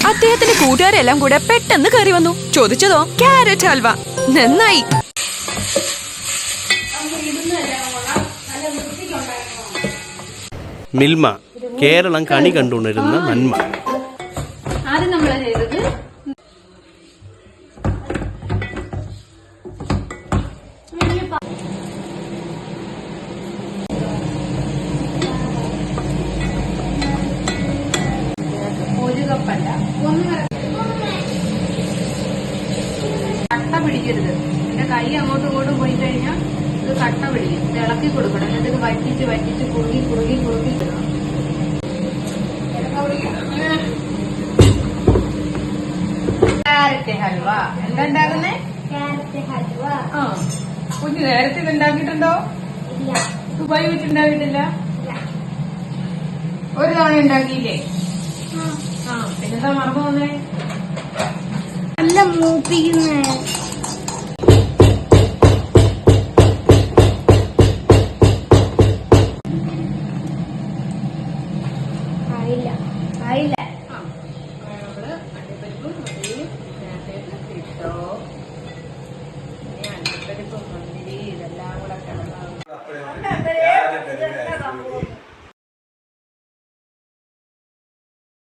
അദ്ദേഹത്തിന്റെ കൂട്ടുകാരെല്ലാം കൂടെ പെട്ടെന്ന് കയറി വന്നു. ചോദിച്ചതോ ക്യാരറ്റ് ഹൽവ. നന്നായി. മിൽമ, കേരളം കണി കണ്ടുണരുന്ന നന്മ. ആദ്യം നമ്മൾ ചെയ്തത് ഒരു കപ്പല്ല, കട്ട പിടിക്കരുത്. എന്റെ കൈ അങ്ങോട്ടും ഇങ്ങോട്ടും പോയി കഴിഞ്ഞാൽ ഇത് കട്ട പിടിക്കും. ഇത് ഇളക്കി കൊടുക്കണം. എന്നിട്ട് ഇത് വറ്റിച്ച് വറ്റിച്ച് കുറുകി കുറുകി കുറുകി ഇടണം. ക്യാരറ്റ് ഹൽവ. എന്താ ഉണ്ടാക്കുന്നേ? ആ, കുഞ്ഞ് നേരത്തെ ഇത് ഉണ്ടാക്കിയിട്ടുണ്ടോ? ദുബായ് വെച്ചുണ്ടാക്കിയിട്ടില്ല. ഒരു തവണ ഉണ്ടാക്കിയില്ലേ? ആ, പിന്നെന്താ മറന്നു വന്നേ? നല്ല മൂപ്പിക്കുന്നേ. ആയില്ല.